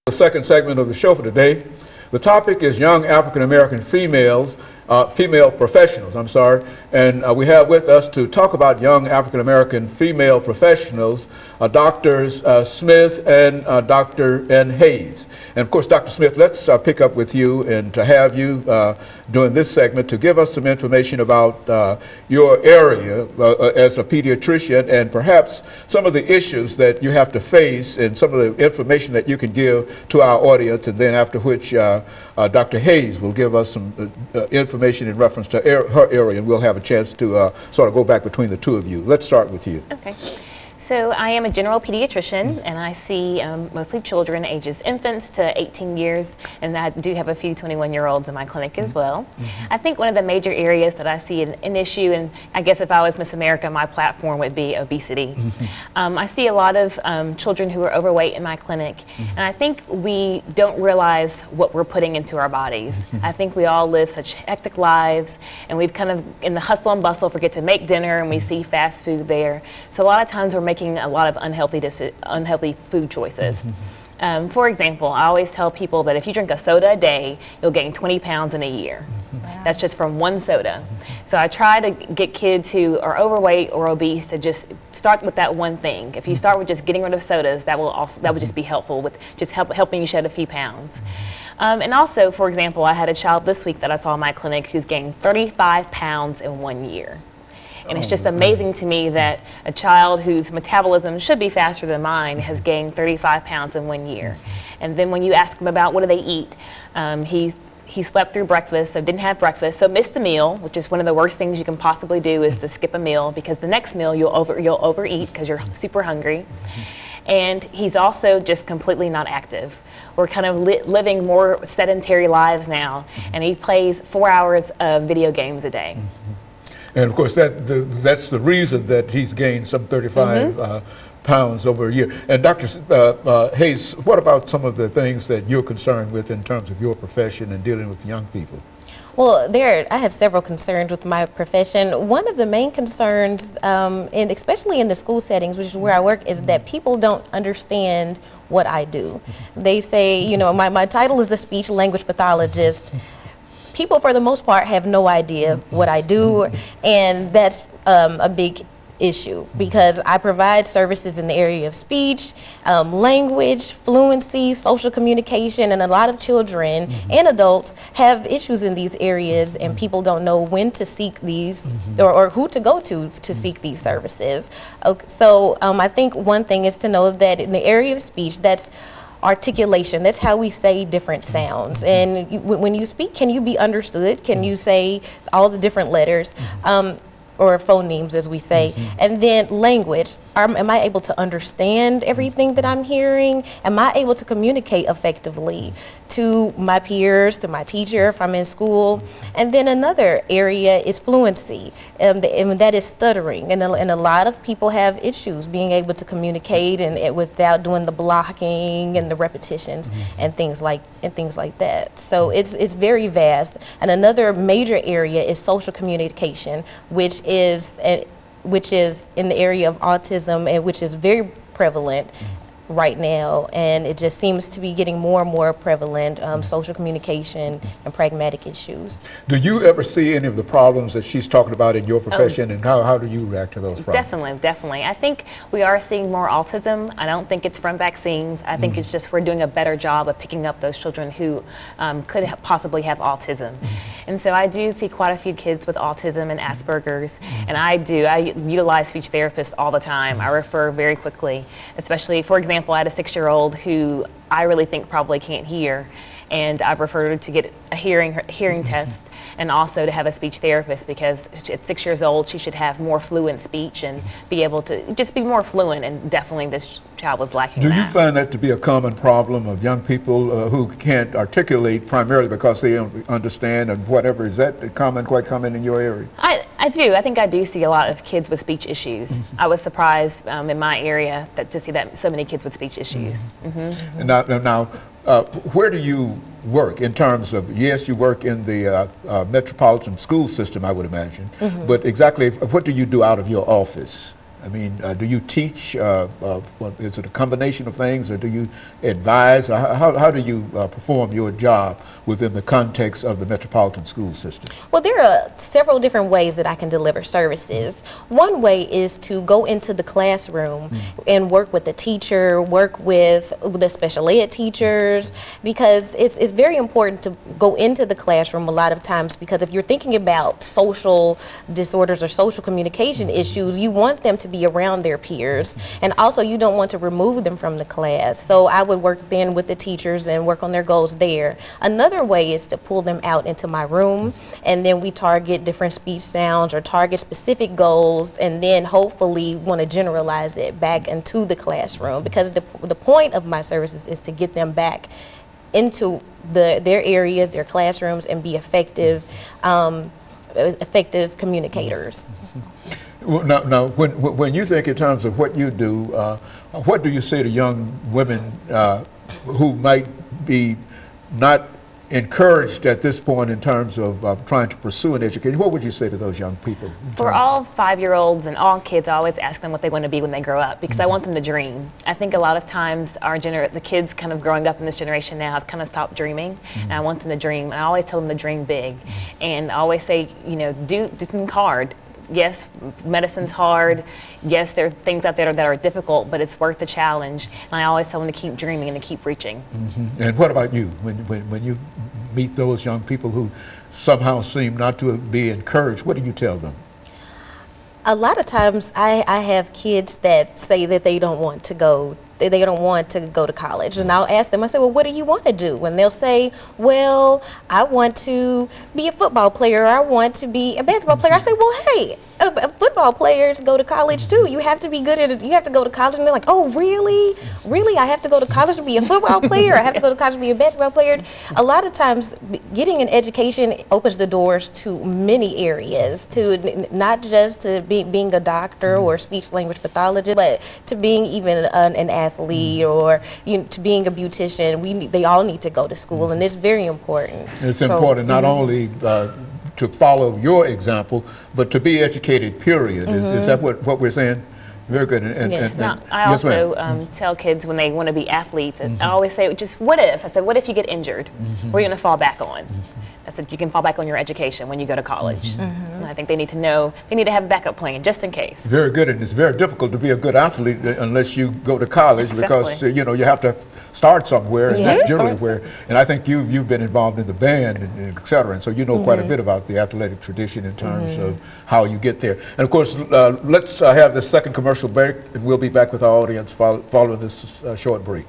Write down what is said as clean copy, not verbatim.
The second segment of the show for today. The topic is young African-American female professionals, and we have with us to talk about young African-American female professionals, Doctors Smith and Dr. Hayes. And of course, Dr. Smith, let's pick up with you and to have you during this segment to give us some information about your area as a pediatrician and perhaps some of the issues that you have to face and some of the information that you can give to our audience, and then after which Dr. Hayes will give us some information in reference to her area, and we'll have a chance to sort of go back between the two of you. Let's start with you. Okay. So I am a general pediatrician, and I see mostly children ages infants to 18 years, and I do have a few 21-year-olds in my clinic as well. I think one of the major areas that I see an issue, and I guess if I was Miss America, my platform would be obesity. I see a lot of children who are overweight in my clinic, and I think we don't realize what we're putting into our bodies. I think we all live such hectic lives, and we've kind of, in the hustle and bustle, forget to make dinner, and we see fast food there. So a lot of times we're making a lot of unhealthy food choices. For example, I always tell people that if you drink a soda a day, you'll gain 20 pounds in a year. Wow. That's just from one soda. So I try to get kids who are overweight or obese to just start with that one thing. If you start with just getting rid of sodas, that would just be helpful with just helping you shed a few pounds. And also, for example, I had a child this week that I saw in my clinic who's gained 35 pounds in 1 year. And it's just amazing to me that a child whose metabolism should be faster than mine has gained 35 pounds in 1 year. And then when you ask him about what do they eat, he slept through breakfast, so didn't have breakfast, so missed the meal, which is one of the worst things you can possibly do, is to skip a meal, because the next meal you'll overeat because you're super hungry. And he's also just completely not active. We're kind of living more sedentary lives now, and he plays 4 hours of video games a day. And of course, that's the reason that he's gained some 35 pounds over a year. And Dr. Hayes, what about some of the things that you're concerned with in terms of your profession and dealing with young people? Well, I have several concerns with my profession. One of the main concerns, and especially in the school settings, which is where I work, is that people don't understand what I do. They say, you know, my title is a speech language pathologist. People, for the most part, have no idea what I do, and that's a big issue, because I provide services in the area of speech, language, fluency, social communication, and a lot of children and adults have issues in these areas, and people don't know when to seek these or who to go to seek these services. Okay, so I think one thing is to know that in the area of speech, that's articulation. That's how we say different sounds. And when you speak, can you be understood? Can you say all the different letters? Or phonemes, as we say. And then language. Am I able to understand everything that I'm hearing? Am I able to communicate effectively to my peers, to my teacher if I'm in school? And then another area is fluency, and that is stuttering. And a lot of people have issues being able to communicate and without doing the blocking and the repetitions and things like that. So it's very vast. And another major area is social communication, which is in the area of autism, and which is very prevalent right now, and it just seems to be getting more and more prevalent, social communication and pragmatic issues. Do you ever see any of the problems that she's talking about in your profession, and how do you react to those problems? Definitely. I think we are seeing more autism. I don't think it's from vaccines. I think it's just we're doing a better job of picking up those children who could possibly have autism. And so I do see quite a few kids with autism and Asperger's, and I utilize speech therapists all the time. I refer very quickly, especially, for example, I had a 6-year-old who I really think probably can't hear, and I've referred her to get a hearing test, and also to have a speech therapist, because at 6 years old she should have more fluent speech and be able to just be more fluent, and definitely this child was lacking that. Do you find that to be a common problem of young people who can't articulate primarily because they don't understand and whatever? Is that quite common in your area? I do. I think I do see a lot of kids with speech issues. I was surprised in my area to see that so many kids with speech issues. Now, where do you work in terms of, yes, you work in the metropolitan school system, I would imagine, but exactly what do you do out of your office? I mean, do you teach? Is it a combination of things, or do you advise? How do you perform your job within the context of the metropolitan school system? Well, there are several different ways that I can deliver services. One way is to go into the classroom and work with the teacher, work with the special ed teachers, because it's very important to go into the classroom a lot of times, because if you're thinking about social disorders or social communication issues, you want them to be around their peers, and also you don't want to remove them from the class. So I would work then with the teachers and work on their goals there. Another way is to pull them out into my room, and then we target different speech sounds or target specific goals, and then hopefully want to generalize it back into the classroom, because the point of my services is to get them back into their areas, their classrooms, and be effective communicators. Well, now, when you think in terms of what you do, what do you say to young women who might be not encouraged at this point in terms of trying to pursue an education? What would you say to those young people? For all 5-year-olds and all kids, I always ask them what they want to be when they grow up, because I want them to dream. I think a lot of times the kids kind of growing up in this generation now have kind of stopped dreaming, and I want them to dream. And I always tell them to dream big, and I always say, you know, do something hard. Yes, medicine's hard. Yes, there are things out there that are difficult, but it's worth the challenge. And I always tell them to keep dreaming and to keep reaching. And what about you? When you meet those young people who somehow seem not to be encouraged, what do you tell them? A lot of times I have kids that say that they don't want to go to college, and I'll ask them, I say, well, what do you want to do? And they'll say, well, I want to be a football player, or I want to be a basketball player. I say, well, hey, football players go to college too. You have to be good at it. You have to go to college. And they're like, oh, really? Really? I have to go to college to be a football player? I have to go to college to be a basketball player? A lot of times, getting an education opens the doors to many areas, to not just to being a doctor or speech language pathologist, but to being even an athlete, or to being a beautician. They all need to go to school, and it's very important. It's important not only to follow your example, but to be educated, period. Is that what we're saying? Very good. Yes. I also tell kids when they want to be athletes, I always say, just what if? I said, what if you get injured? What are you going to fall back on? I said, you can fall back on your education when you go to college. And I think they need to know, they need to have a backup plan just in case. Very good, and it's very difficult to be a good athlete unless you go to college, because you know, you have to start somewhere, and that's generally where. And I think you've been involved in the band and et cetera, and so you know quite a bit about the athletic tradition in terms of how you get there. And of course, let's have this second commercial break, and we'll be back with our audience following this short break.